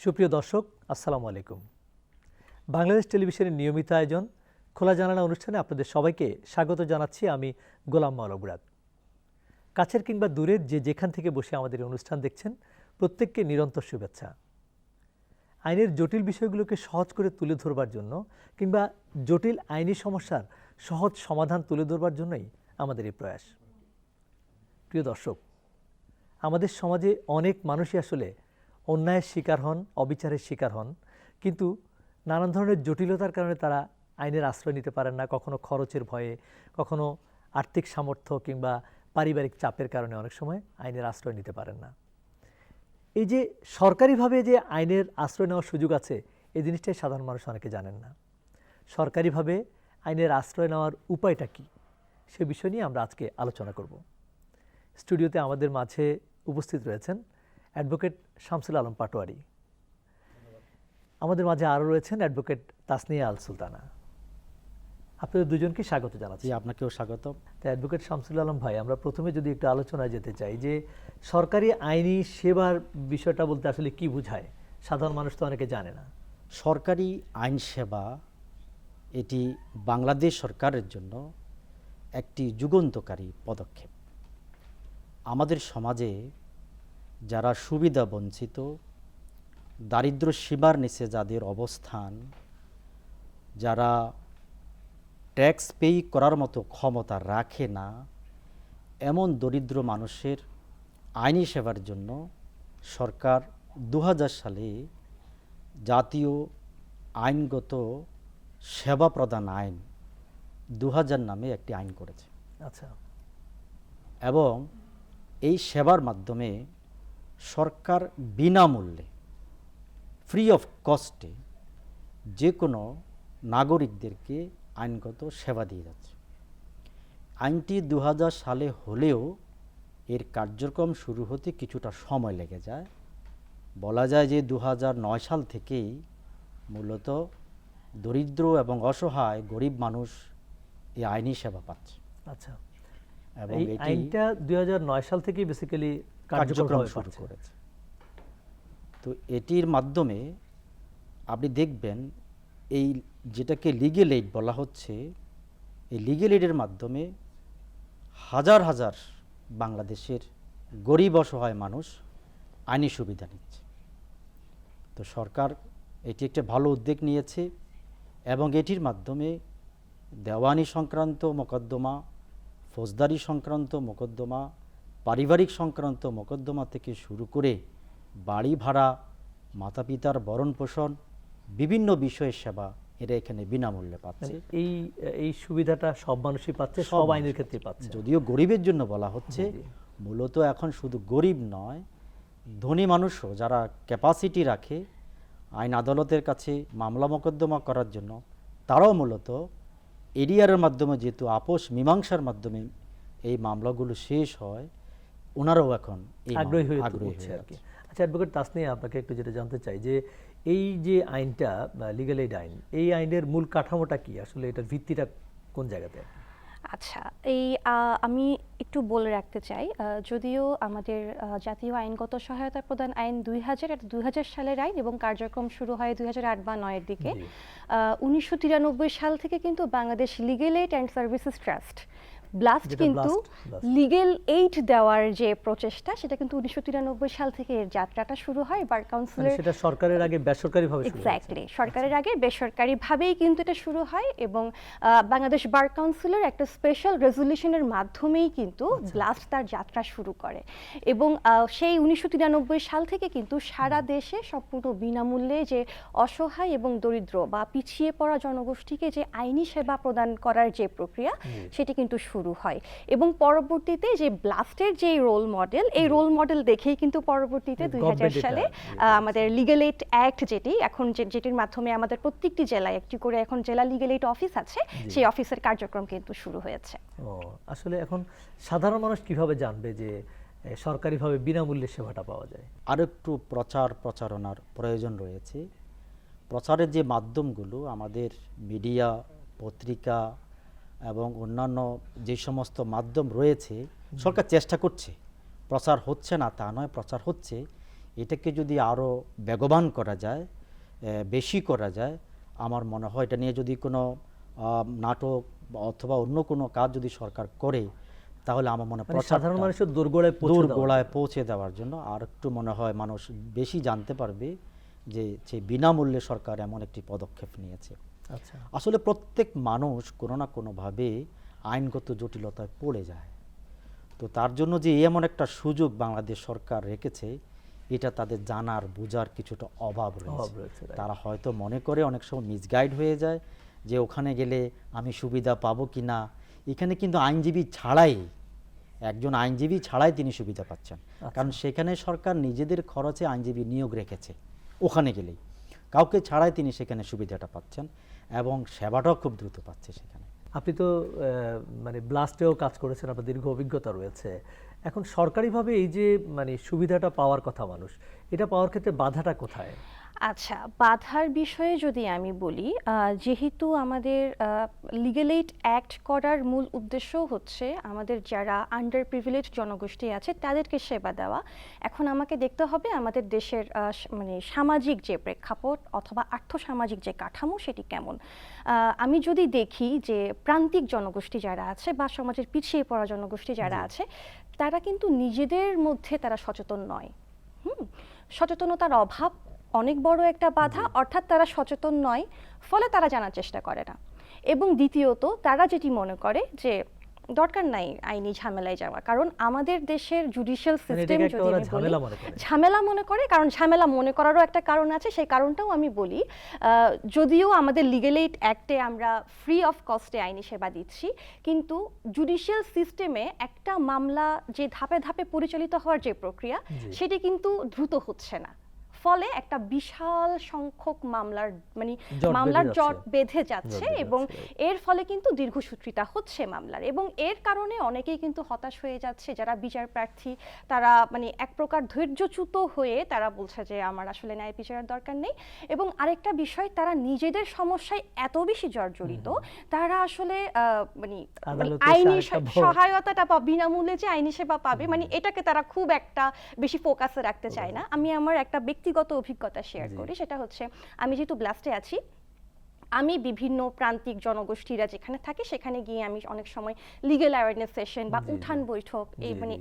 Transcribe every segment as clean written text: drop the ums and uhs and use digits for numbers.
সুপ্রিয় দর্শক, আসসালামু আলাইকুম। বাংলাদেশ টেলিভিশনের নিয়মিত আয়োজন খোলা জানালা অনুষ্ঠানে আপনাদের সবাইকে স্বাগত জানাচ্ছি। আমি গোলাম মাওলা মুরাদ। কাছের কিংবা দূরের যে যেখান থেকে বসে আমাদের এই অনুষ্ঠান দেখছেন, প্রত্যেককে নিরন্তর শুভেচ্ছা। আইনের জটিল বিষয়গুলোকে সহজ করে তুলে ধরবার জন্য কিংবা জটিল আইনি সমস্যার সহজ সমাধান তুলে ধরবার জন্যই আমাদের এই প্রয়াস। প্রিয় দর্শক, আমাদের সমাজে অনেক মানুষই আসলে অন্যায়ের শিকার হন, অবিচারের শিকার হন, কিন্তু নানান ধরনের জটিলতার কারণে তারা আইনের আশ্রয় নিতে পারেন না। কখনো খরচের ভয়ে, কখনো আর্থিক সামর্থ্য কিংবা পারিবারিক চাপের কারণে অনেক সময় আইনের আশ্রয় নিতে পারেন না। এই যে সরকারিভাবে যে আইনের আশ্রয় নেওয়ার সুযোগ আছে, এই জিনিসটাই সাধারণ মানুষ অনেকে জানেন না। সরকারিভাবে আইনের আশ্রয় নেওয়ার উপায়টা কী, সে বিষয় নিয়ে আমরা আজকে আলোচনা করব। স্টুডিওতে আমাদের মাঝে উপস্থিত রয়েছেন অ্যাডভোকেট শামসুল আলম পাটোয়ারি। আমাদের মাঝে আরও রয়েছেন অ্যাডভোকেট তাসনিয়া আল সুলতানা। আপনাদের দুজনকে স্বাগত জানাচ্ছি। আপনাকেও স্বাগত। তো অ্যাডভোকেট শামসুল আলম ভাই, আমরা প্রথমে যদি একটু আলোচনায় যেতে চাই যে সরকারি আইনি সেবার বিষয়টা বলতে আসলে কি বোঝায়, সাধারণ মানুষ তো অনেকে জানে না। সরকারি আইন সেবা এটি বাংলাদেশ সরকারের জন্য একটি যুগান্তকারী পদক্ষেপ। আমাদের সমাজে যারা সুবিধা বঞ্চিত, দারিদ্র সীমার নিচে যাদের অবস্থান, যারা ট্যাক্স পে করার মতো ক্ষমতা রাখে না, এমন দরিদ্র মানুষের আইনি সেবার জন্য সরকার 2000 সালে জাতীয় আইনগত সেবা প্রদান আইন 2000 নামে একটি আইন করেছে। আচ্ছা। এবং এই সেবার মাধ্যমে সরকার বিনামূল্যে, ফ্রি অফ কস্টে যে কোনো নাগরিকদেরকে আইনগত সেবা দিয়ে যাচ্ছে। আইনটি 2000 সালে হলেও এর কার্যক্রম শুরু হতে কিছুটা সময় লেগে যায়। বলা যায় যে 2009 সাল থেকেই মূলত দরিদ্র এবং অসহায় গরিব মানুষ এই আইনি সেবা পাচ্ছে। আচ্ছা। এবং এই আইনটা 2009 সাল থেকেই বেসিক্যালি কার্যক্রম শুরু করেছে। তো এটির মাধ্যমে আপনি দেখবেন এই যেটাকে লিগ্যাল এইড বলা হচ্ছে, এই লিগ্যাল এইডের মাধ্যমে হাজার হাজার বাংলাদেশের গরিব অসহায় মানুষ আইনি সুবিধা নিচ্ছে। তো সরকার এটি একটা ভালো উদ্যোগ নিয়েছে এবং এটির মাধ্যমে দেওয়ানি সংক্রান্ত মোকদ্দমা, ফৌজদারি সংক্রান্ত মোকদ্দমা, পারিবারিক সংক্রান্ত মোকদ্দমা থেকে শুরু করে বাড়ি ভাড়া, মাতা পিতার ভরণ পোষণ, বিভিন্ন বিষয়ের সেবা এরা এখানে বিনামূল্যে পাচ্ছে। এই সুবিধাটা সব মানুষই পাচ্ছে, সব আইনের ক্ষেত্রে পাচ্ছে। যদিও গরিবের জন্য বলা হচ্ছে, মূলত এখন শুধু গরিব নয়, ধনী মানুষও যারা ক্যাপাসিটি রাখে আইন আদালতের কাছে মামলা মোকদ্দমা করার জন্য, তারাও মূলত এডিআরের মাধ্যমে, যেহেতু আপোষ মীমাংসার মাধ্যমে এই মামলাগুলো শেষ হয়, ওনারাও এখন আগ্রহী হয়ে আছে। আচ্ছা অ্যাডভোকেট তাসনিয়া, আপনাকে একটু যেটা জানতে চাই যে এই যে আইনটা, লিগ্যাল এইড আইন, এই আইনের মূল কাঠামোটা কি, আসলে এটার ভিত্তিটা কোন জায়গাতে? আচ্ছা, আমি একটু বলে রাখতে চাই, যদিও আমাদের জাতীয় আইনগত সহায়তা প্রদান আইন 2000 সালের আইন এবং কার্যক্রম শুরু হয় 2008 বা 9-এর দিকে। 1993 সাল থেকে কিন্তু Bangladesh legal aid and services trust blast কিন্তু লিগ্যাল এইড দেওয়ার যে প্রচেষ্টা, সেটা কিন্তু 1993 সাল থেকে এর যাত্রাটা শুরু হয়। বার কাউন্সিলের, সেটা সরকারের আগে বেসরকারিভাবে শুরু হয়। এক্স্যাক্টলি, সরকারের আগে বেসরকারিভাবেই কিন্তু এটা শুরু হয় এবং বাংলাদেশ বার কাউন্সিলের একটা স্পেশাল রেজলিউশনের মাধ্যমেই কিন্তু ব্লাস্ট তার যাত্রা শুরু করে। এবং সেই 1993 সাল থেকে কিন্তু সারা দেশে সম্পূর্ণ বিনামূল্যে যে অসহায় এবং দরিদ্র বা পিছিয়ে পড়া জনগোষ্ঠীকে যে আইনি সেবা প্রদান করার যে প্রক্রিয়া, সেটি কিন্তু শুরু হয়। এবং পরবর্তীতে যে ব্লাস্টের যে রোল মডেল, এই রোল মডেল দেখেই কিন্তু পরবর্তীতে 2000 সালে আমাদের লিগ্যাল এইড অ্যাক্ট, যেটির মাধ্যমে আমাদের প্রত্যেকটি জেলায় একটি করে এখন জেলা লিগ্যাল এইড অফিস আছে, সেই অফিসের কার্যক্রম কিন্তু শুরু হয়েছে। আসলে এখন সাধারণ মানুষ কিভাবে জানবে যে সরকারিভাবে বিনামূল্যে সেবাটা পাওয়া যায়? আরও একটু প্রচারণার প্রয়োজন রয়েছে। প্রচারের যে মাধ্যমগুলো, আমাদের মিডিয়া, পত্রিকা এবং অন্যান্য যে সমস্ত মাধ্যম রয়েছে, সরকার চেষ্টা করছে। প্রচার হচ্ছে না তা নয়, প্রচার হচ্ছে, এটাকে যদি আরও বেগবান করা যায়, বেশি করা যায়, আমার মনে হয় এটা নিয়ে যদি কোনো নাটক অথবা অন্য কোনো কাজ যদি সরকার করে, তাহলে আমার মনে হয় সাধারণ মানুষের দোরগোড়ায় পৌঁছে দেওয়ার জন্য আর একটু মনে হয় মানুষ বেশি জানতে পারবে যে বিনামূল্যে সরকার এমন একটি পদক্ষেপ নিয়েছে। আচ্ছা, আসলে প্রত্যেক মানুষ কোনো না কোনোভাবে আইনগত জটিলতায় পড়ে যায়। তো তার জন্য যে এমন একটা সুযোগ বাংলাদেশ সরকার রেখেছে, এটা তাদের জানার বোঝার কিছুটা অভাব রয়েছে। তারা হয়তো মনে করে, অনেক সময় মিসগাইড হয়ে যায় যে ওখানে গেলে আমি সুবিধা পাবো কি না। এখানে কিন্তু আইনজীবী ছাড়াই, একজন আইনজীবী ছাড়াই তিনি সুবিধা পাচ্ছেন, কারণ সেখানে সরকার নিজেদের খরচে আইনজীবী নিয়োগ রেখেছে। ওখানে গেলেই কাউকে ছাড়াই তিনি সেখানে সুবিধাটা পাচ্ছেন এবং সেবাটাও খুব দ্রুত পাচ্ছে সেখানে। আপনি তো মানে ব্লাস্টেও কাজ করেছেন, আপনার দীর্ঘ অভিজ্ঞতা রয়েছে। এখন সরকারিভাবে এই যে মানে সুবিধাটা পাওয়ার কথা মানুষ, এটা পাওয়ার ক্ষেত্রে বাধাটা কোথায়? আচ্ছা, বাধার বিষয়ে যদি আমি বলি, যেহেতু আমাদের লিগ্যাল এইড অ্যাক্ট করার মূল উদ্দেশ্য হচ্ছে আমাদের যারা আন্ডার প্রিভিলেজ জনগোষ্ঠী আছে তাদেরকে সেবা দেওয়া। এখন আমাকে দেখতে হবে আমাদের দেশের মানে সামাজিক যে প্রেক্ষাপট অথবা আর্থসামাজিক যে কাঠামো সেটি কেমন। আমি যদি দেখি যে প্রান্তিক জনগোষ্ঠী যারা আছে বা সমাজের পিছিয়ে পড়া জনগোষ্ঠী যারা আছে, তারা কিন্তু নিজেদের মধ্যে তারা সচেতন নয়। সচেতনতার অভাব অনেক বড় একটা বাধা, অর্থাৎ তারা সচেতন নয়, ফলে তারা জানার চেষ্টা করে না। এবং দ্বিতীয়ত তারা যেটি মনে করে যে দরকার নাই আইনি ঝামেলায় যাওয়া, কারণ আমাদের দেশের জুডিশিয়াল সিস্টেম যদি আমি বলি ঝামেলা মনে করে, কারণ ঝামেলা মনে করারও একটা কারণ আছে। সেই কারণটাও আমি বলি, যদিও আমাদের লিগ্যাল এইড অ্যাক্টে আমরা ফ্রি অফ কস্টে আইনি সেবা দিচ্ছি, কিন্তু জুডিশিয়াল সিস্টেমে একটা মামলা যে ধাপে ধাপে পরিচালিত হওয়ার যে প্রক্রিয়া, সেটি কিন্তু দ্রুত হচ্ছে না। ফলে একটা বিশাল সংখ্যক মামলার জট বেঁধে যাচ্ছে এবং এর ফলে কিন্তু দীর্ঘসূত্রিতা হচ্ছে মামলার, এবং এর কারণে অনেকেই কিন্তু হতাশ হয়ে যাচ্ছে। যারা বিচার প্রার্থী তারা মানে এক প্রকার ধৈর্যচ্যুত হয়ে তারা বলছে যে আমার আসলে ন্যায় বিচারের দরকার নেই। এবং আরেকটা বিষয়, তারা নিজেদের সমস্যায় এত বেশি জর্জরিত, তারা আসলে মানে আইনি সহায়তাটা বা বিনামূল্যে যে আইনি সেবা পাবে, মানে এটাকে তারা খুব একটা বেশি ফোকাসে রাখতে চায় না। আমি আমার একটা ব্যক্তিগত অভিজ্ঞতা শেয়ার করি, সেটা হচ্ছে আমি যেহেতু ব্লাস্টে আছি, আমি বিভিন্ন প্রান্তিক জনগোষ্ঠীরা যেখানে থাকে সেখানে গিয়ে আমি অনেক সময় লিগ্যাল অ্যাওয়ারনেস সেশন বা উঠান বৈঠক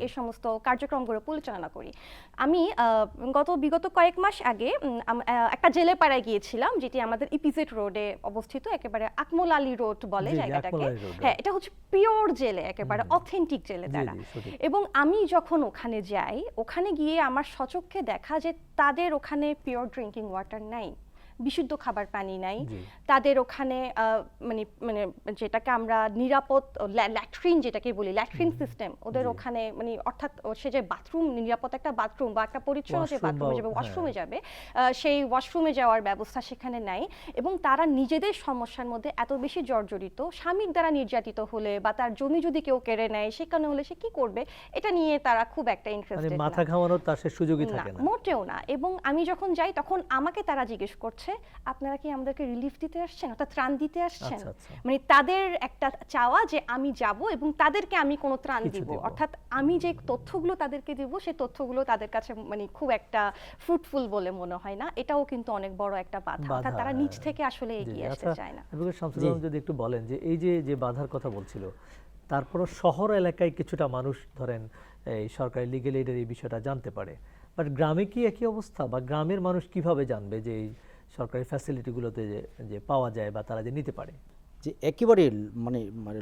এই সমস্ত কার্যক্রমগুলো পরিচালনা করি। আমি বিগত কয়েক মাস আগে একটা জেলে পাড়ায় গিয়েছিলাম, যেটি আমাদের ইপিজেড রোডে অবস্থিত, একেবারে আকমল আলী রোড বলে জায়গাটাকে। হ্যাঁ, এটা হচ্ছে পিওর জেলে, একেবারে অথেন্টিক জেলে তারা। এবং আমি যখন ওখানে যাই, ওখানে গিয়ে আমার স্বচক্ষে দেখা যে তাদের ওখানে পিওর ড্রিঙ্কিং ওয়াটার নাই, বিশুদ্ধ খাবার পানি নাই। তাদের ওখানে মানে মানে যেটাকে আমরা নিরাপদ ল্যাট্রিন যেটাকে বলি, ল্যাট্রিন সিস্টেম ওদের ওখানে, মানে অর্থাৎ সে যে বাথরুম, নিরাপদ একটা বাথরুম বা একটা পরিচ্ছন্ন যে বাথরুমে যাবে, ওয়াশরুমে যাবে, সেই ওয়াশরুমে যাওয়ার ব্যবস্থা সেখানে নাই। এবং তারা নিজেদের সমস্যার মধ্যে এত বেশি জর্জরিত, স্বামীর দ্বারা নির্যাতিত হলে বা তার জমি যদি কেউ কেড়ে নেয় সেখানে হলে সে কি করবে, এটা নিয়ে তারা খুব একটা ইন্টারেস্টেড না, মাথা ঘামানোর তার সে সুযোগই থাকে না, মোটেও না। এবং আমি যখন যাই তখন আমাকে তারা জিজ্ঞেস করছে, আপনারা কি আমাদেরকে রিলিফ দিতে আসছেন, অর্থাৎ ত্রাণ দিতে আসছেন? মানে তাদের একটা চাওয়া যে আমি যাব এবং তাদেরকে আমি কোনো ত্রাণ দিব, অর্থাৎ আমি যে তথ্যগুলো তাদেরকে দিব সেই তথ্যগুলো তাদের কাছে মানে খুব একটা ফ্রুটফুল বলে মনে হয় না। এটাও কিন্তু অনেক বড় একটা বাধা, অর্থাৎ তারা নিজ থেকে আসলে এগিয়ে আসতে চায় না। যদি একটু বলেন যে এই যে বাধার কথা বলছিল, তারপরও শহর এলাকায় কিছুটা মানুষ ধরেন এই সরকারি লিগ্যাল এইডের এই বিষয়টা জানতে পারে, বাট গ্রামে কি একই অবস্থা, বা গ্রামের মানুষ কিভাবে জানবে যে এই সরকারি ফ্যাসিলিটিগুলোতে যে পাওয়া যায় বা তারা যে নিতে পারে? যে একেবারে মানে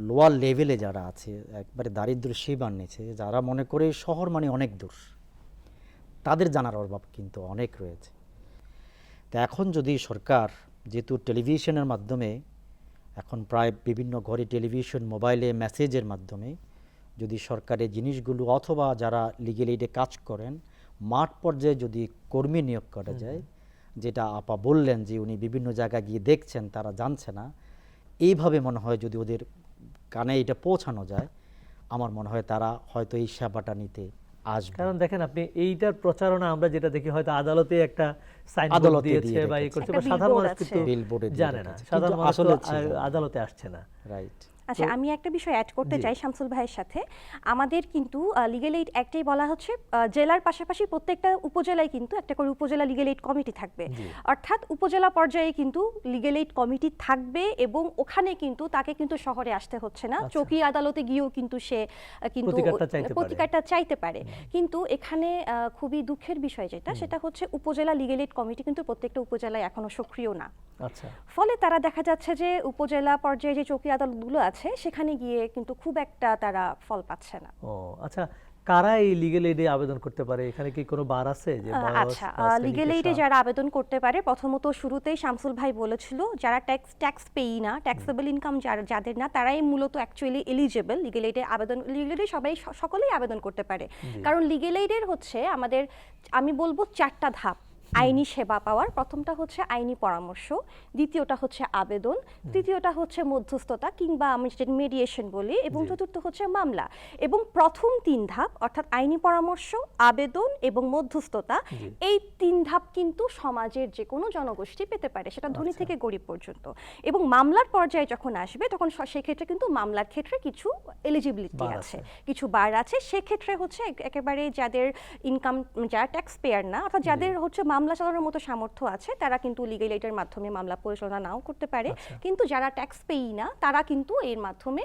লোয়ার লেভেলে যারা আছে, একবারে দারিদ্র সীমার নিচে যারা মনে করে শহর মানে অনেক দূর, তাদের জানার অভাব কিন্তু অনেক রয়েছে। তো এখন যদি সরকার, যেহেতু টেলিভিশনের মাধ্যমে এখন প্রায় বিভিন্ন ঘরে টেলিভিশন, মোবাইলে মেসেজের মাধ্যমে যদি সরকারের জিনিসগুলো অথবা যারা লিগ্যাল এইডে কাজ করেন মাঠ পর্যায়ে যদি কর্মী নিয়োগ করা যায়, যেটা আপা বললেন যে উনি বিভিন্ন জায়গায় গিয়ে দেখছেন, তারা জানছে না, এইভাবে মনে হয় যদি ওদের কানে এটা পৌঁছানো যায়, আমার মনে হয় তারা হয়তো এই সেবাটা নিতে আসবে। কারণ দেখেন আপনি এইটার প্রচারণা আমরা যেটা দেখি, হয়তো আদালতে একটা সাইনবোর্ড দিয়েছে বা এই করছে, বা সাধারণ মানুষ কিন্তু জানে না, সাধারণ মানুষ আদালতে আসছে না। রাইট। আচ্ছা, তো- আমি একটা বিষয় অ্যাড করতে জি। চাই শামসুল ভাইয়ের সাথে। আমাদের কিন্তু লিগ্যাল এইড অ্যাক্টেই বলা হচ্ছে জেলার পাশাপাশি প্রত্যেকটা উপজেলায় কিন্তু একটা করে উপজেলা লিগ্যাল এইড কমিটি থাকবে। জি। অর্থাৎ উপজেলা পর্যায়ে কিন্তু লিগ্যাল এইড কমিটি থাকবে এবং ওখানে কিন্তু তাকে কিন্তু শহরে আসতে হচ্ছে না, আচ্ছা। চৌকি আদালতে গিয়েও কিন্তু সে কিন্তু প্রতিকারটা চাইতে পারে। প্রতিকারটা চাইতে পারে। কিন্তু এখানে খুবই দুঃখের বিষয় যেটা, সেটা হচ্ছে উপজেলা লিগ্যাল এইড কমিটি কিন্তু প্রত্যেকটা উপজেলায় এখনো সক্রিয় না। আচ্ছা, ফলে তারা দেখা যাচ্ছে যে উপজেলা পর্যায়ে যে চৌকি আদালতগুলো আছে সেখানে গিয়ে কিন্তু খুব একটা তারা ফল পাচ্ছে না। ও আচ্ছা, কারা এই লিগ্যাল এইডে আবেদন করতে পারে? এখানে কি কোনো বার আছে যে বয়স আচ্ছা, বা শ্রেণী লিগ্যাল এইডে পেশা? যারা আবেদন করতে পারে, প্রথমত শুরুতেই শামসুল ভাই বলেছিল যারা ট্যাক্স পেই না, ট্যাক্সেবল ইনকাম যাদের না, তারাই মূলত অ্যাকচুয়ালি এলিজিবল লিগ্যাল এইডে আবেদন। লিগ্যাল এইডে সকলেই আবেদন করতে পারে, কারণ লিগ্যাল এইডের হচ্ছে আমাদের, আমি বলবো 4টা ধাপ আইনি সেবা পাওয়ার। প্রথমটা হচ্ছে আইনি পরামর্শ, দ্বিতীয়টা হচ্ছে আবেদন, তৃতীয়টা হচ্ছে মধ্যস্থতা কিংবা আমি যেটা মেডিয়েশন বলি, এবং চতুর্থ হচ্ছে মামলা। এবং প্রথম 3 ধাপ অর্থাৎ আইনি পরামর্শ, আবেদন এবং মধ্যস্থতা, এই 3 ধাপ কিন্তু সমাজের যে কোনো জনগোষ্ঠী পেতে পারে, সেটা ধনী থেকে গরিব পর্যন্ত। এবং মামলার পর্যায়ে যখন আসবে তখন সেক্ষেত্রে কিন্তু মামলার ক্ষেত্রে কিছু এলিজিবিলিটি বার আছে, আছে। কিছু বার আছে। সেক্ষেত্রে হচ্ছে একেবারে যাদের ইনকাম, যারা ট্যাক্স পেয়ার না, অর্থাৎ যাদের হচ্ছে মামলা চালানোর মতো সামর্থ্য আছে, তারা কিন্তু লিগ্যাল এইডের মাধ্যমে মামলা পরিচালনা নাও করতে পারে। কিন্তু যারা ট্যাক্স পেই না, তারা কিন্তু এর মাধ্যমে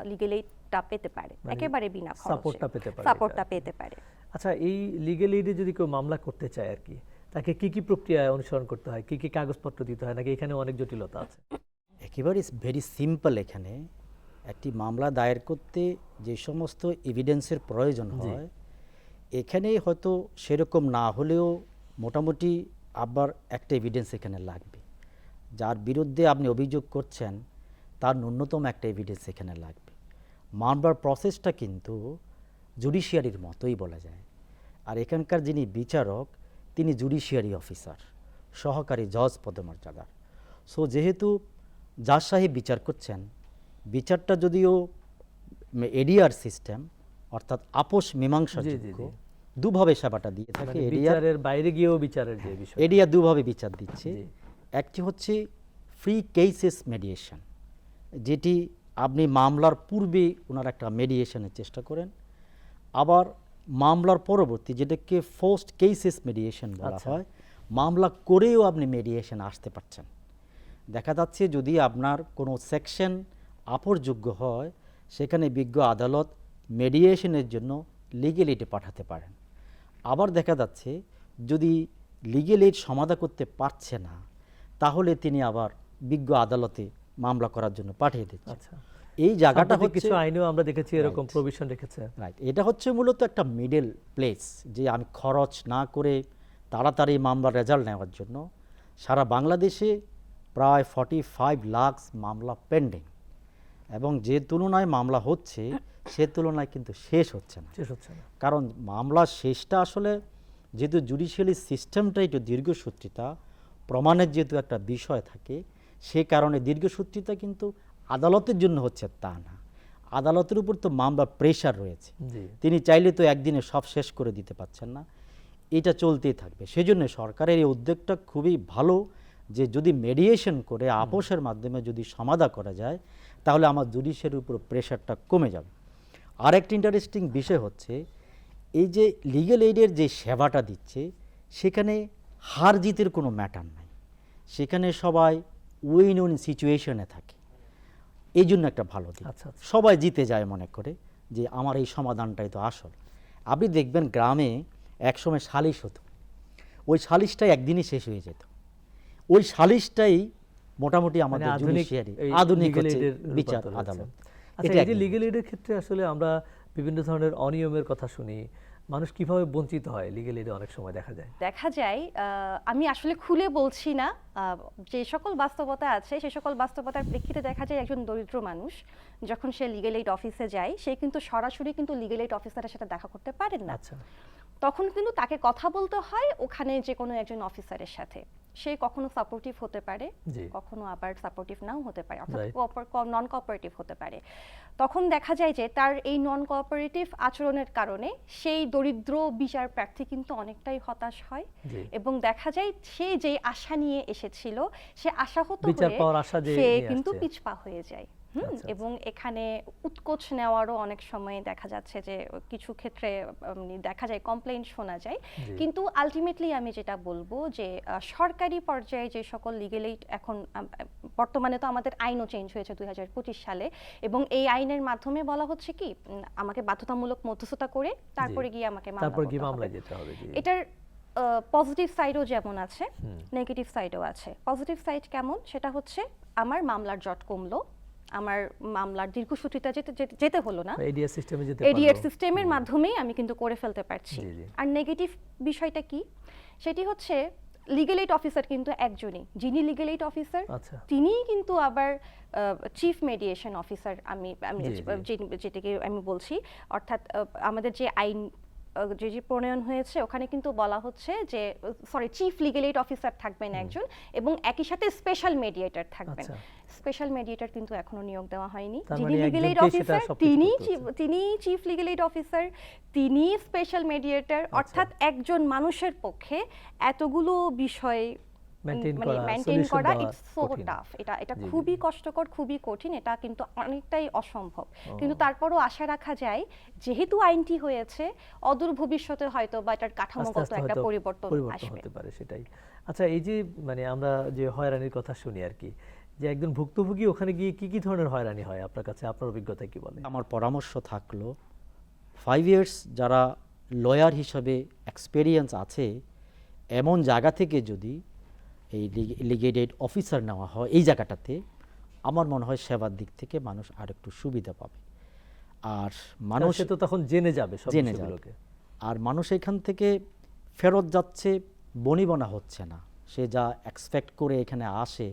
লিগ্যাল এইডটা পেতে পারে, একেবারে বিনা খরচে সাপোর্টটা পেতে পারে সাপোর্টটা এটা। পেতে পারে। আচ্ছা, এই লিগ্যাল এইডে যদি কেউ মামলা করতে চায় আর কি, তাকে কি কি প্রক্রিয়া অনুসরণ করতে হয়, কি কি কাগজপত্র দিতে হয়, নাকি এখানে অনেক জটিলতা আছে? একেবারে ভেরি সিম্পল। এখানে একটি মামলা দায়ের করতে যে সমস্ত এভিডেন্সের প্রয়োজন হয়, এখানে হয়তো সেরকম না হলেও মোটামুটি আবার একটা এভিডেন্স এখানে লাগবে। যার বিরুদ্ধে আপনি অভিযোগ করছেন তার ন্যূনতম একটা এভিডেন্স এখানে লাগবে। মামলার প্রসেসটা কিন্তু জুডিশিয়ারির মতোই বলা যায়। আর এখানকার যিনি বিচারক, তিনি জুডিশিয়ারি অফিসার, সহকারী জজ পদমর্যাদার। সো যেহেতু জাজ সাহেব বিচার করছেন, বিচারটা যদিও এডিআর সিস্টেম অর্থাৎ আপোষ মীমাংসাযোগ্য, দুভাবে সেবাটা দিয়ে থাকে। মানে এডিআর বিচারের বাইরে গিয়েও বিচারের যে বিষয়। এডিআর দুভাবে বিচার দিচ্ছে। জি। একটি হচ্ছে ফ্রি কেসেস মেডিয়েশন, যেটি আপনি মামলার পূর্বে ওনার একটা মেডিয়েশনের চেষ্টা করেন, আবার মামলার পরবর্তী যেটাকে পোস্ট কেসেস মেডিয়েশন বলা আচ্ছা। হয়, মামলা করেও আপনি মেডিয়েশন আসতে পারছেন। দেখা যাচ্ছে যদি আপনার কোনো সেকশন আপোষযোগ্য হয়, সেখানে বিজ্ঞ আদালত মেডিয়েশনের জন্য লিগ্যাল এইডে পাঠাতে পারেন। আবার দেখা যাচ্ছে যদি লিগ্যাল এইড সমাধান করতে পারছে না, তাহলে তিনি আবার বিজ্ঞ আদালতে মামলা করার জন্য পাঠিয়ে দিচ্ছেন। আচ্ছা, এই জায়গাটা সাম্প্রতিক হচ্ছে কিছু আইনেও আমরা দেখেছি এরকম Right. প্রভিশন রেখেছে। রাইট, এটা হচ্ছে মূলত একটা মিডল প্লেস, যে আমি খরচ না করে তাড়াতাড়ি মামলার রেজাল্ট নেওয়ার জন্য। সারা বাংলাদেশে প্রায় 45 লাখ মামলা পেন্ডিং, এবং যে তুলনায় মামলা হচ্ছে সে তুলনায় কিন্তু শেষ হচ্ছে না। শেষ হচ্ছে না। কারণ মামলার শেষটা আসলে যেহেতু জুডিশিয়ালি সিস্টেমটা একটু দীর্ঘসূত্রিতা, প্রমাণের যেহেতু একটা বিষয় থাকে, সে কারণে দীর্ঘসূত্রিতা কিন্তু আদালতের জন্য হচ্ছে তা না। আদালতের উপর তো মামলার প্রেশার রয়েছে, জি। তিনি চাইলে তো একদিনে সব শেষ করে দিতে পারছেন না, এটা চলতেই থাকবে। সেজন্য সরকারের এই উদ্যোগটা খুবই ভালো, যে যদি মেডিয়েশন করে আপোষের মাধ্যমে যদি সমাধান করা যায়, তাহলে আমার জুডিশিয়ারির উপর প্রেশারটা কমে যাবে। আর একটা ইন্টারেস্টিং বিষয় হচ্ছে, এই যে লিগ্যাল এইডের যে সেবাটা দিচ্ছে, সেখানে হার জিতের কোনো ম্যাটার নাই, সেখানে সবাই উইন উইন সিচুয়েশনে থাকে। এই জন্য একটা ভালো দিক। আচ্ছা, আচ্ছা। সবাই জিতে যায় মনে করে যে আমার এই সমাধানটাই তো আসল। আপনি দেখবেন গ্রামে একসময় সালিশ হতো, ওই সালিশটাই একদিনই শেষ হয়ে যেত। ওই সালিশটাই মোটামুটি মানে আমাদের আধুনিক জুডিশিয়ারি এই আধুনিক legal হচ্ছে aid এর বিচার রূপান্তর হচ্ছে। আদালত। আচ্ছা, এটা এই যে একদিন লিগ্যাল হচ্ছে। এইডের ক্ষেত্রে আসলে আমরা বিভিন্ন ধরনের অনিয়মের কথা শুনি, মানুষ কিভাবে বঞ্চিত হয় লিগ্যাল এইডে অনেক সময় দেখা যায়। দেখা যায়, আমি আসলে খুলে বলছি না, যে সকল বাস্তবতা আছে সে সকল বাস্তবতার প্রেক্ষিতে দেখা যায় একজন দরিদ্র মানুষ যখন সে লিগ্যাল এইড অফিসে যায়, সে কিন্তু সরাসরি কিন্তু লিগ্যাল এইড অফিসারের সাথে দেখা করতে পারেন না। আচ্ছা, তখন কিন্তু তাকে কথা বলতে হয় ওখানে যে কোনো একজন অফিসারের সাথে। সে কখনো সাপোর্টিভ হতে পারে, জি। কখনো আবার সাপোর্টিভ নাও হতে পারে, Right. অর্থাৎ নন কোঅপারেটিভ হতে পারে। তখন দেখা যায় যে তার এই নন কোঅপারেটিভ আচরণের কারণে সেই দরিদ্র বিচার প্রার্থী কিন্তু অনেকটাই হতাশ হয়, জি। এবং দেখা যায় সে যে আশা নিয়ে এসেছিল সে আশাহত বিচার হয়ে পাওয়ার আশা যে সে নিয়ে কিন্তু আসছে। পিছপা হয়ে যায়। আচ্ছা, এবং এখানে উৎকোচ নেওয়ারও অনেক সময় দেখা যাচ্ছে যে কিছু ক্ষেত্রে দেখা যায় কমপ্লেইন শোনা যায়। জি। কিন্তু আলটিমেটলি আমি যেটা বলবো যে সরকারি পর্যায়ে যে সকল লিগ্যাল এইড এখন বর্তমানে তো আমাদের আইনও চেঞ্জ হয়েছে 2025 সালে, এবং এই আইনের মাধ্যমে বলা হচ্ছে কি আমাকে বাধ্যতামূলক মধ্যস্থতা করে তারপরে গিয়ে আমাকে মামলা তারপর কি করতে হবে। মামলায় যেতে হবে? জি। এটার পজিটিভ সাইডও যেমন আছে, নেগেটিভ সাইডও আছে। পজিটিভ সাইড কেমন, সেটা হচ্ছে আমার মামলার জট কমলো, আমার মামলার দীর্ঘসূত্রিতা যেতে হলো না, এডিআর সিস্টেমে যেতে এডিআর পারবো। সিস্টেমের মাধ্যমেই আমি কিন্তু করে ফেলতে পারছি। জি, জি। আর নেগেটিভ বিষয়টা কি, সেটি হচ্ছে লিগ্যাল এইড অফিসার কিন্তু একজনই, যিনি লিগ্যাল এইড অফিসার আচ্ছা। তিনিই কিন্তু আবার চিফ মেডিয়েশন অফিসার, আমি জি, যেটাকে আমি বলছি, অর্থাৎ আমাদের যে আইন যে প্রণয়ন হয়েছে ওখানে কিন্তু বলা হচ্ছে যে চিফ লিগ্যাল এইড অফিসার থাকবেন একজন, এবং একই সাথে স্পেশাল মেডিয়েটর থাকবেন। আচ্ছা। স্পেশাল মেডিয়েটর কিন্তু এখনো নিয়োগ দেওয়া হয়নি। তার যিনি মানে লিগ্যাল এইড একজনকেই সেটা অফিসার সবকিছু করতে হচ্ছে। তিনি চিফ লিগ্যাল এইড অফিসার, তিনি স্পেশাল মেডিয়েটর, অর্থাৎ একজন মানুষের পক্ষে এতগুলো বিষয় মেইনটেইন করা ইটস সো টাফ। এটা খুবই কষ্টকর, খুবই কঠিন, এটা কিন্তু অনেকটাই অসম্ভব। কিন্তু তারপরও আশা রাখা যায় যেহেতু আইনটি হয়েছে, অদূর ভবিষ্যতে হয়তো বা এটার কাঠামোগত একটা পরিবর্তন আসবে। হতে পারে, সেটাই। আচ্ছা, এই যে আমরা যে হয়রানির কথা শুনি আর কি, যে একজন ভুক্তভোগী ওখানে গিয়ে কি কি ধরনের হয়রানি হয় আপনার কাছে, আপনার অভিজ্ঞতা কি বলে? আমার পরামর্শ থাকলো 5 ইয়ার্স যারা লয়ার হিসাবে এক্সপেরিয়েন্স আছে এমন জায়গা থেকে যদি এই লিগ্যাল এইড অফিসার নেওয়া হয় এই জায়গাটাতে, আমার মনে হয় সেবার দিক থেকে মানুষ আর একটু সুবিধা পাবে। আর মানুষ সে তো তখন জেনে যাবে সব জেনে যাবে। বিষয়গুলোকে। আর মানুষ এখান থেকে ফেরত যাচ্ছে বনিবনা হচ্ছে না, সে যা এক্সপেক্ট করে এখানে আসে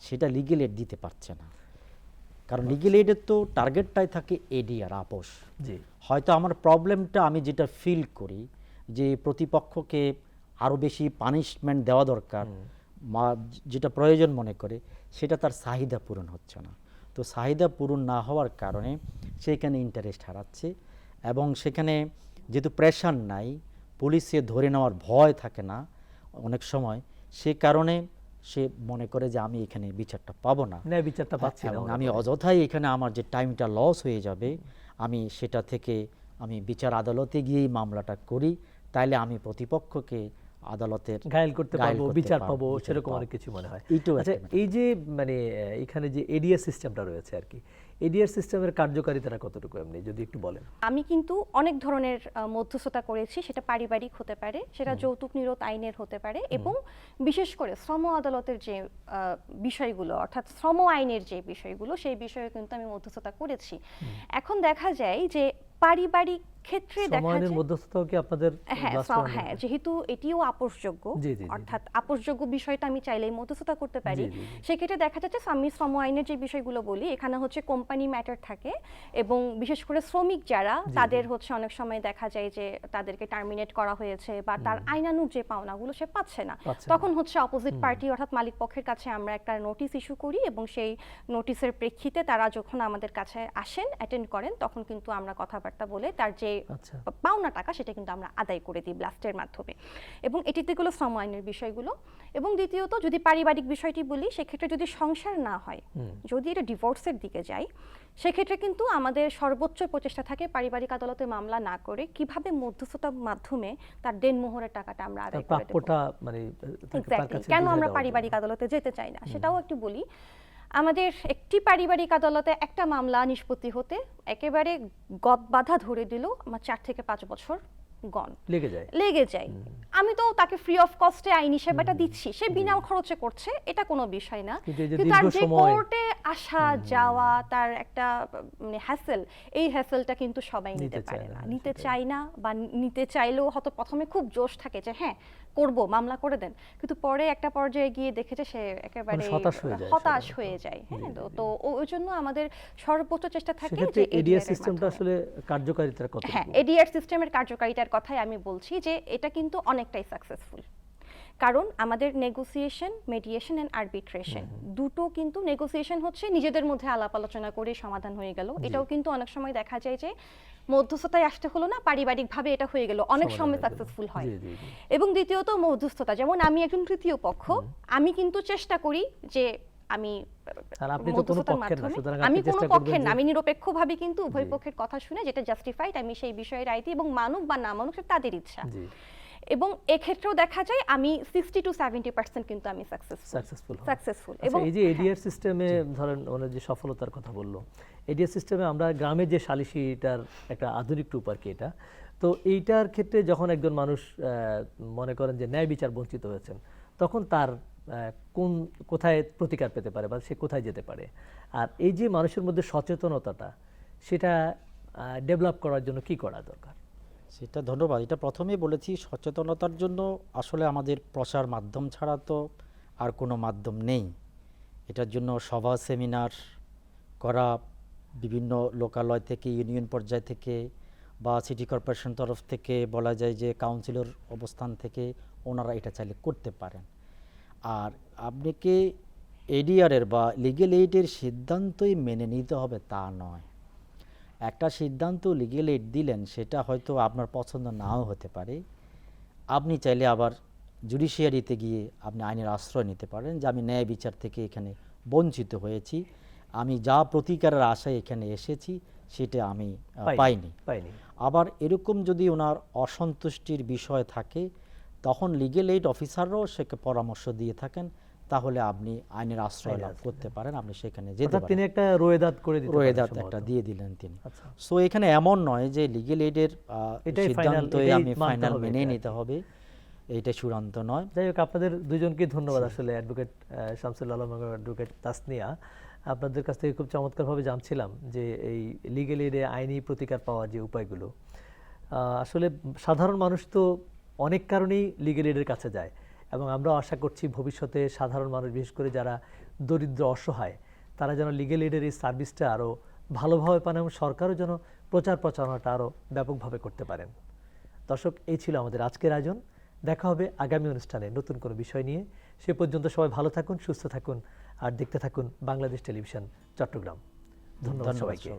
সেটা লিগ্যাল এইড দিতে পারছে না। কারণ লিগ্যাল এইডের তো টার্গেটটাই থাকে এডিআর আপোষ। জি। হয়তো আমার প্রবলেমটা আমি যেটা ফিল করি যে প্রতিপক্ষকে আরও বেশি পানিশমেন্ট দেওয়া দরকার, যেটা প্রয়োজন মনে করে, সেটা তার চাহিদা পূরণ হচ্ছে না। তো চাহিদা পূরণ না হওয়ার কারণে সেখানে ইন্টারেস্ট হারাচ্ছে, এবং সেখানে যেহেতু প্রেশার নাই, পুলিশে ধরে নেওয়ার ভয় থাকে না অনেক সময়, সে কারণে সে মনে করে যে আমি এখানে বিচারটা পাবো না, ন্যায় বিচারটা পাচ্ছি না, এবং আমি অযথাই এখানে আমার যে টাইমটা লস হয়ে যাবে, আমি সেটা থেকে আমি বিচার আদালতে গিয়েই মামলাটা করি, তাইলে আমি প্রতিপক্ষকে আদালতের ঘায়েল করতে পারবো, বিচার পাবো, সেরকম অনেক কিছু মনে হয়। আচ্ছা, এই যে এখানে যে এডিআর সিস্টেমটা রয়েছে আর কি, এডিআর সিস্টেমের কার্যকারিতাটা কতটুকু এমনি যদি একটু বলেন? আমি কিন্তু অনেক ধরনের মধ্যস্থতা করেছি, সেটা পারিবারিক হতে পারে, সেটা যৌতুক নিরোধ আইনের হতে পারে, এবং বিশেষ করে শ্রম আদালতের যে বিষয়গুলো, অর্থাৎ শ্রম আইনের যে বিষয়গুলো, সেই বিষয়ে কিন্তু আমি মধ্যস্থতা করেছি। এখন দেখা যায় যে পারিবারিক ক্ষেত্রে দেখা যায় মধ্যস্থতাও কি আপনাদের? হ্যাঁ, যেহেতু এটিও আপোষযোগ্য, অর্থাৎ আপোষযোগ্য বিষয়টা আমি চাইলেই মধ্যস্থতা করতে পারি। সেক্ষেত্রে দেখা যাচ্ছে আমি শ্রম আইনের যে বিষয়গুলো বলি, এখানে হচ্ছে কোম্পানি ম্যাটার থাকে, এবং বিশেষ করে শ্রমিক যারা, তাদের হচ্ছে অনেক সময় দেখা যায় যে তাদেরকে টার্মিনেট করা হয়েছে, বা তার আইনানুগ যে পাওনাগুলো সে পাচ্ছে না, তখন হচ্ছে অপোজিট পার্টি অর্থাৎ মালিক পক্ষের কাছে আমরা একটা নোটিশ ইস্যু করি, এবং সেই নোটিশের প্রেক্ষিতে তারা যখন আমাদের কাছে আসেন, অ্যাটেন্ড করেন, তখন কিন্তু আমরা কথাবার্তা বলে তার যে পাওনা টাকা সেটা কিন্তু আমরা আদায় করে দিই ব্লাস্টের মাধ্যমে। এবং এটিতে গুলো শ্রম আইনের বিষয়গুলো। এবং দ্বিতীয়ত যদি পারিবারিক বিষয়টি বলি, সেক্ষেত্রে যদি সংসার না হয়, যদি এটা ডিভোর্সের দিকে যায়, সেক্ষেত্রে কিন্তু আমাদের সর্বোচ্চ প্রচেষ্টা থাকে পারিবারিক আদালতে মামলা না করে কিভাবে মধ্যস্থতার মাধ্যমে তার দেনমোহরের টাকাটা আমরা আদায় করে দেব। কেন আমরা পারিবারিক আদালতে যেতে চাই না সেটাও একটু বলি। আমাদের একটি পারিবারিক আদালতে একটা মামলা নিষ্পত্তি হতে একেবারে গদবাধা ধরে দিল আমার 4 থেকে 5 বছর লেগে যায়। আমি তো তাকে ফ্রি অফ কস্টে আইনি সেবাটা দিচ্ছি, সে বিনা খরচে করছে, এটা কোনো বিষয় না। কিন্তু তার যে কোর্টে আসা যাওয়া, তার একটা হ্যাসেল, এই হ্যাসেলটা কিন্তু সবাই নিতে পারে না, নিতে চায় না, বা নিতে চাইলেও হয়তো প্রথমে খুব জোশ থাকে যে হ্যাঁ করব, মামলা করে দেন, কিন্তু পরে একটা পর্যায়ে গিয়ে দেখেছে সে একেবারে হতাশ হয়ে যায়। হ্যাঁ, তো ওই জন্য আমাদের সর্বোচ্চ চেষ্টা থাকে যে এডিআর সিস্টেমটা আসলে কার্যকারিতার কথা। হ্যাঁ, এডিআর সিস্টেমের কার্যকারিতার কথাই আমি বলছি যে এটা কিন্তু অনেকটাই সাকসেসফুল, কারণ আমাদের নেগোসিয়েশন, মেডিয়েশন এন্ড আরবিট্রেশন দুটো কিন্তু, নেগোসিয়েশন হচ্ছে নিজেদের মধ্যে আলাপ আলোচনা করে সমাধান হয়ে গেল, এটাও কিন্তু অনেক সময় দেখা যায় যে মধ্যস্থতায় আসতে হলো না, পারিবারিকভাবে এটা হয়ে গেল, অনেক সময় সাকসেসফুল হয়। এবং দ্বিতীয়ত মধ্যস্থতা, যেমন আমি একজন তৃতীয় পক্ষ, আমি কিন্তু চেষ্টা করি যে আমি আর আপনি তো কোনো মধ্যস্থতার পক্ষের না, মাধ্যমে সুতরাং আমি আপনি কোনো চেষ্টা পক্ষের করবেন না, যে আমি নিরপেক্ষভাবে কিন্তু উভয় জি। পক্ষের কথা শুনে যেটা জাস্টিফাইড আমি সেই বিষয়ে রায় দিই, এবং মানুক বা না মানুক সেটা তাদের ইচ্ছা। জি এবং এক্ষেত্রেও দেখা যায় আমি 60 to 70% কিন্তু আমি সাকসেসফুল সাকসেসফুল। এবং এই যে এডিআর সিস্টেমে ধরেন ওনার যে সফলতার কথা বললো, এডিআর সিস্টেমে আমরা গ্রামে যে সালিশিটার একটা আধুনিক রূপ আর কি এটা, তো এইটার ক্ষেত্রে যখন একজন মানুষ মনে করেন যে ন্যায় বিচার বঞ্চিত হয়েছেন, তখন তার কোথায় প্রতিকার পেতে পারে বা সে কোথায় যেতে পারে, আর এই যে মানুষের মধ্যে সচেতনতাটা সেটা ডেভেলপ করার জন্য কি করা দরকার? সেটা ধন্যবাদ। এটা প্রথমেই বলেছি, সচেতনতার জন্য আসলে আমাদের প্রচার মাধ্যম ছাড়া তো আর কোনো মাধ্যম নেই। এটার জন্য সভা সেমিনার করা, বিভিন্ন লোকালয় থেকে, ইউনিয়ন পর্যায় থেকে বা সিটি কর্পোরেশন তরফ থেকে বলা যায় যে কাউন্সিলর অবস্থান থেকে ওনারা এটা চাইলে করতে পারেন। আর আপনাকে এডিআরের বা লিগ্যাল এইডের সিদ্ধান্তই মেনে নিতে হবে তা নয়। একটা সিদ্ধান্ত লিগ্যাল এইড দিলেন, সেটা হয়তো আপনার পছন্দ নাও হতে পারে। আপনি চাইলে আবার জুডিশিয়ারিতে গিয়ে আপনি আইনের আশ্রয় নিতে পারেন যে আমি ন্যায় বিচার থেকে এখানে বঞ্চিত হয়েছি, আমি যা প্রতিকারের আশায় এখানে এসেছি সেটা আমি পাইনি। আবার এরকম যদি ওনার অসন্তুষ্টির বিষয় থাকে, তখন লিগ্যাল এইড অফিসাররাও সেকে পরামর্শ দিয়ে থাকেন, তাহলে আপনি আইনের আশ্রয় লাভ করতে পারেন, আপনি সেখানে যেতে অর্থাৎ পারেন। তিনি একটা রোয়েদাদ করে দিতে পারেন, রোয়েদাদ সম্ভবত। একটা দিয়ে দিলেন তিনি। আচ্ছা। সো এখানে এমন নয় যে লিগ্যাল এইডের এটাই সিদ্ধান্তই এটাই আমি মানতে ফাইনাল হবে মেনে এটা আর নিতে কি। হবে, এইটা চূড়ান্ত নয়। যাই হোক, আপনাদের দুজনকে ধন্যবাদ আসলে, অ্যাডভোকেট শামসুল আলম এবং অ্যাডভোকেট তাসনিয়া। আপনাদের কাছ থেকে খুব চমৎকারভাবে জানছিলাম যে এই লিগ্যাল এইডে আইনি প্রতিকার পাওয়ার যে উপায়গুলো। আসলে সাধারণ মানুষ তো অনেক কারণেই লিগ্যাল এইডের কাছে যায়, এবং আমরা আশা করছি ভবিষ্যতে সাধারণ মানুষ, বিশেষ করে যারা দরিদ্র অসহায়, তারা যেন লিগ্যাল এইডের এই সার্ভিসটা আরও ভালোভাবে পান এবং সরকারও যেন প্রচার প্রচারণাটা আরও ব্যাপকভাবে করতে পারেন। দর্শক, এই ছিল আমাদের আজকের আয়োজন। দেখা হবে আগামী অনুষ্ঠানে নতুন কোনো বিষয় নিয়ে। সে পর্যন্ত সবাই ভালো থাকুন, সুস্থ থাকুন, আর দেখতে থাকুন বাংলাদেশ টেলিভিশন চট্টগ্রাম। ধন্যবাদ সবাইকে।